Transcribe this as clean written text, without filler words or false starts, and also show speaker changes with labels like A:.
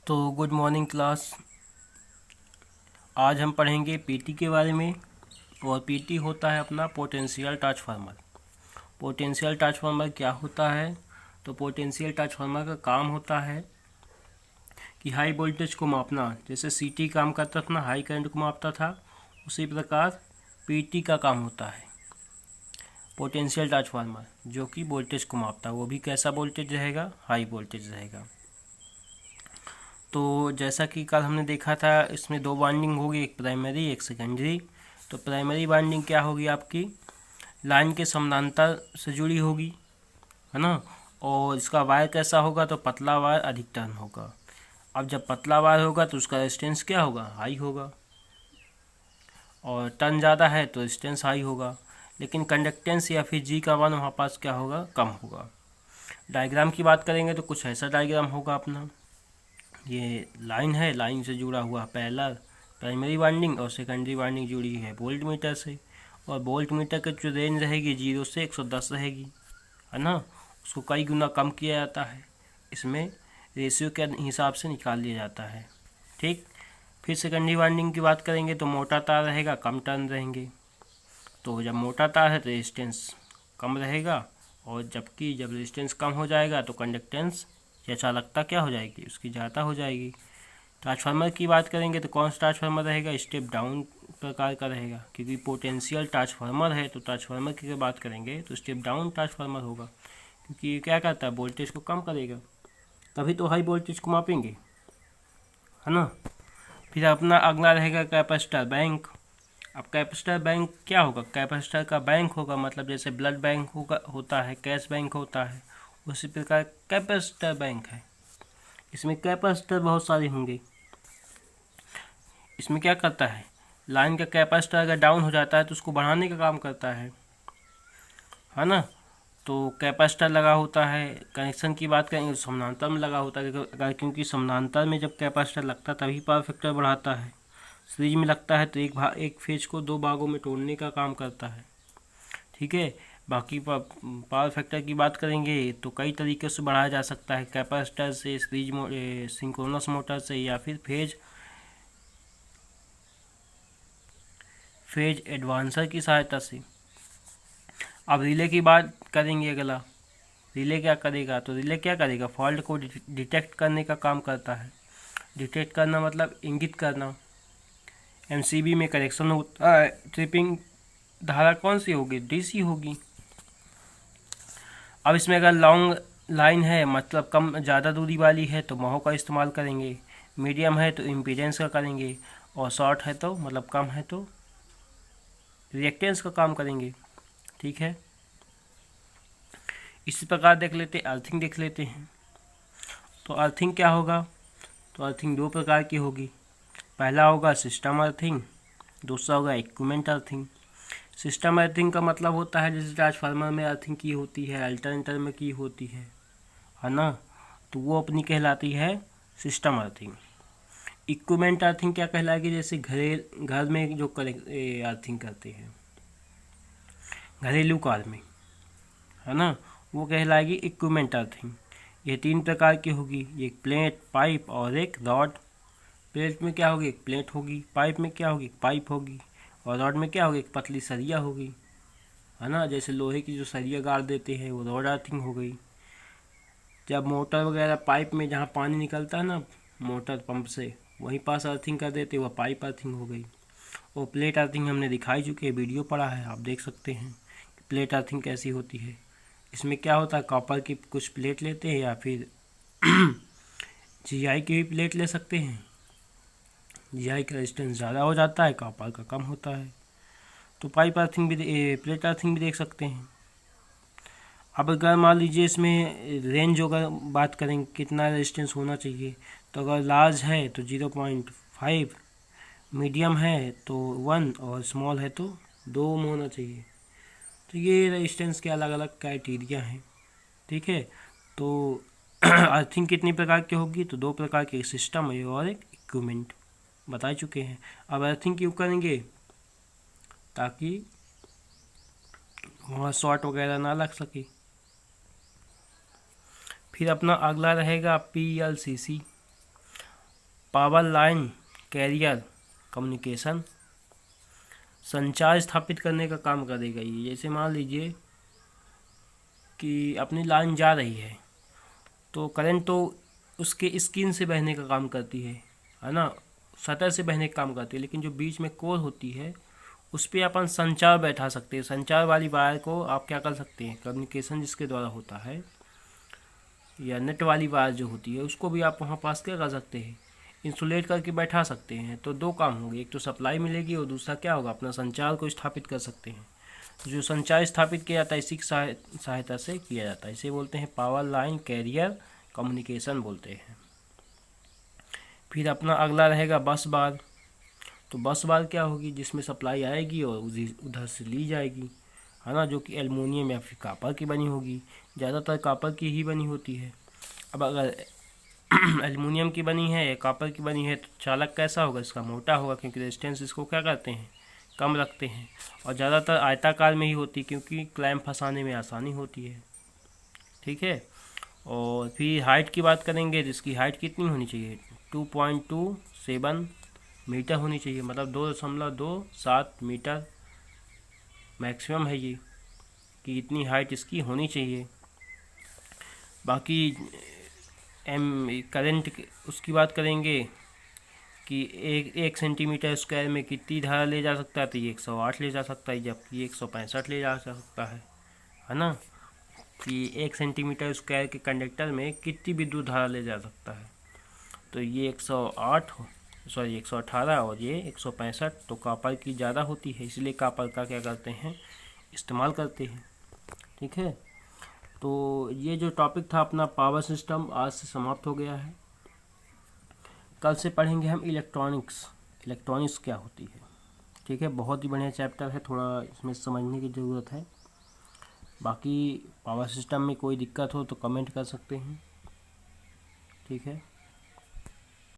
A: तो good morning class. आज हम पढ़ेंगे पीटी के बारे में। और पीटी होता है अपना पोटेंशियल ट्रांसफार्मर। पोटेंशियल ट्रांसफार्मर क्या होता है? तो पोटेंशियल ट्रांसफार्मर का काम होता है कि हाई वोल्टेज को मापना। जैसे सीटी काम करता था ना, हाई करंट को मापता था, उसी प्रकार पीटी का काम होता है पोटेंशियल ट्रांसफार्मर, जो कि वोल्टेज को मापता है। वो भी कैसा वोल्टेज रहेगा? हाई वोल्टेज रहेगा। तो जैसा कि कल हमने देखा था, इसमें दो वाइंडिंग होगी, एक प्राइमरी एक सेकेंडरी। तो प्राइमरी वाइंडिंग क्या होगी? आपकी लाइन के समानांतर से जुड़ी होगी, है ना। और इसका वायर कैसा होगा? तो पतला वायर अधिक टर्न होगा। अब जब पतला वायर होगा तो उसका रेजिस्टेंस क्या होगा? हाई होगा। और टर्न ज़्यादा है तो रेजिस्टेंस हाई होगा। लेकिन कंडक्टेंस या फिर जी का मान वहाँ पास क्या होगा? कम होगा। डायग्राम की बात करेंगे तो कुछ ऐसा डायग्राम होगा अपना। ये लाइन है, लाइन से जुड़ा हुआ पहला प्राइमरी वाइंडिंग और सेकेंडरी वाइंडिंग जुड़ी है वोल्ट मीटर से। और वोल्ट मीटर की जो रेंज रहेगी 0 से 110 रहेगी, है ना। उसको कई गुना कम किया जाता है, इसमें रेशियो के हिसाब से निकाल लिया जाता है। ठीक। फिर सेकेंडरी वाइंडिंग की बात करेंगे तो मोटा तार रहेगा, कम टर्न रहेंगे। तो जब मोटा तार है तो रेजिस्टेंस कम रहेगा, और जब रेजिस्टेंस कम हो जाएगा तो कंडक्टेंस या चालकता क्या हो जाएगी? उसकी ज़्यादा हो जाएगी। ट्रांसफार्मर की बात करेंगे तो कौन सा ट्रांसफार्मर रहेगा? स्टेप डाउन प्रकार का रहेगा, क्योंकि पोटेंशियल ट्रांसफार्मर है। तो ट्रांसफार्मर की अगर बात करेंगे तो स्टेप डाउन ट्रांसफार्मर होगा, क्योंकि ये क्या करता है? वोल्टेज को कम करेगा, तभी तो हाई वोल्टेज को मापेंगे, है ना। फिर अपना अगला रहेगा कैपेसिटर बैंक। अब कैपेसिटर बैंक क्या होगा? कैपेसिटर का बैंक होगा, मतलब जैसे ब्लड बैंक होता है, कैश बैंक होता है, उसी प्रकार कैपेसिटर बैंक है। इसमें कैपेसिटर बहुत सारे होंगे। इसमें क्या करता है? लाइन का कैपेसिटर अगर डाउन हो जाता है तो उसको बढ़ाने का काम करता है ना। तो कैपेसिटर लगा होता है। कनेक्शन की बात करेंगे तो समानांतर में लगा होता है, क्योंकि समानांतर में जब कैपेसिटर लगता है तभी पावर फैक्टर बढ़ाता है। सीरीज में लगता है तो एक फेज को दो भागों में तोड़ने का काम करता है। ठीक है। बाकी पावर फैक्टर की बात करेंगे तो कई तरीके से बढ़ाया जा सकता है, कैपेसिटर से, सिंक्रोनस मोटर से, या फिर फेज एडवांसर की सहायता से। अब रिले की बात करेंगे अगला। रिले क्या करेगा? तो रिले क्या करेगा? फॉल्ट को डिटेक्ट करने का काम करता है। डिटेक्ट करना मतलब इंगित करना। एमसीबी में करेक्शन होता है। ट्रिपिंग धारा कौन सी होगी? डीसी होगी। अब इसमें अगर लॉन्ग लाइन है, मतलब कम ज़्यादा दूरी वाली है, तो महो का इस्तेमाल करेंगे। मीडियम है तो इम्पीडेंस का करेंगे। और शॉर्ट है तो मतलब कम है तो रिएक्टेंस का काम करेंगे। ठीक है। इसी प्रकार देख लेते अर्थिंग देख लेते हैं। तो अर्थिंग क्या होगा? तो अर्थिंग दो प्रकार की होगी। पहला होगा सिस्टम अर्थिंग, दूसरा होगा इक्विपमेंट अर्थिंग। सिस्टम अर्थिंग का मतलब होता है जैसे ट्रांसफार्मर में अर्थिंग की होती है, अल्टरनेटर में की होती है ना। तो वो अपनी कहलाती है सिस्टम अर्थिंग। इक्विपमेंट अर्थिंग क्या कहलाएगी? जैसे घर में जो अर्थिंग करते हैं घरेलू कार में, है ना, वो कहलाएगी इक्विपमेंट अर्थिंग। ये तीन प्रकार की होगी, एक प्लेट, पाइप और एक रॉड। प्लेट में क्या होगी? एक प्लेट होगी। पाइप में क्या होगी? एक पाइप होगी। और रॉड में क्या होगी? एक पतली सरिया होगी, है ना। जैसे लोहे की जो सरिया गाड़ देते हैं वो रॉड अर्थिंग हो गई। जब मोटर वगैरह पाइप में जहाँ पानी निकलता है ना, मोटर पंप से, वहीं पास अर्थिंग कर देते, वह पाइप अर्थिंग हो गई। और प्लेट अर्थिंग हमने दिखाई चुकी है, वीडियो पड़ा है, आप देख सकते हैं कि प्लेट अर्थिंग कैसी होती है। इसमें क्या होता है? कॉपर की कुछ प्लेट लेते हैं, या फिर जीआई की भी प्लेट ले सकते हैं। जीआई का रेजिस्टेंस ज़्यादा हो जाता है, कॉपर का कम होता है। तो पाइप अर्थिंग भी, प्लेट अर्थिंग भी देख सकते हैं। अब अगर मान लीजिए इसमें रेंज अगर बात करें कितना रेजिस्टेंस होना चाहिए, तो अगर लार्ज है तो 0.5, मीडियम है तो 1 और स्मॉल है तो 2 ओम होना चाहिए। तो ये रेजिस्टेंस के अलग अलग क्राइटेरिया हैं। ठीक है। तो अर्थिंग कितनी प्रकार की होगी? तो दो प्रकार के, सिस्टम है और एक इक्विपमेंट, बता चुके हैं। अब अर्थिंग क्यों करेंगे? ताकि वहाँ शॉर्ट वगैरह ना लग सके। फिर अपना अगला रहेगा पीएलसीसी। पावर लाइन कैरियर कम्युनिकेशन, संचार स्थापित करने का काम करेगा ये। जैसे मान लीजिए कि अपनी लाइन जा रही है तो करंट तो उसके स्किन से बहने का काम करती है ना, सतह से बहने का काम करती है, लेकिन जो बीच में कोर होती है उस पर अपन संचार बैठा सकते हैं। संचार वाली वायर को आप क्या कर सकते हैं, कम्युनिकेशन जिसके द्वारा होता है, या नेट वाली वायर जो होती है उसको भी आप वहाँ पास क्या कर सकते हैं, इंसुलेट करके बैठा सकते हैं। तो दो काम होंगे, एक तो सप्लाई मिलेगी और दूसरा क्या होगा, अपना संचार को स्थापित कर सकते हैं। जो संचार स्थापित किया जाता है इसी की सहायता से किया जाता है, इसे बोलते हैं पावर लाइन कैरियर कम्युनिकेशन बोलते हैं। फिर अपना अगला रहेगा बस बार। तो बस बार क्या होगी, जिसमें सप्लाई आएगी और उधर से ली जाएगी, है ना, जो कि एल्युमिनियम या फिर कॉपर की बनी होगी। ज़्यादातर कॉपर की ही बनी होती है। अब अगर एल्युमिनियम की बनी है या कॉपर की बनी है तो चालक कैसा होगा, इसका मोटा होगा, क्योंकि रेजिस्टेंस इसको क्या करते हैं, कम रखते हैं। और ज़्यादातर आयताकार में ही होती है क्योंकि क्लैंप फंसाने में आसानी होती है। ठीक है। और फिर हाइट की बात करेंगे, जिसकी हाइट कितनी होनी चाहिए, 2.27 मीटर होनी चाहिए, मतलब 2.27 मीटर मैक्सिमम है ये, कि इतनी हाइट इसकी होनी चाहिए। बाकी करंट उसकी बात करेंगे कि एक सेंटीमीटर स्क्वायर में कितनी धारा ले जा सकता है, तो ये 108 ले जा सकता है, जबकि 165 ले जा सकता है ना, कि 1 सेंटीमीटर स्क्वायर के कंडक्टर में कितनी विद्युत धारा ले जा सकता है। तो ये 118 और ये 165, तो कॉपर की ज़्यादा होती है, इसलिए कॉपर का क्या करते हैं, इस्तेमाल करते हैं। ठीक है। तो ये जो टॉपिक था अपना पावर सिस्टम आज से समाप्त हो गया है। कल से पढ़ेंगे हम इलेक्ट्रॉनिक्स क्या होती है। ठीक है, बहुत ही बढ़िया चैप्टर है, थोड़ा इसमें समझने की ज़रूरत है। बाकी पावर सिस्टम में कोई दिक्कत हो तो कमेंट कर सकते हैं। ठीक है।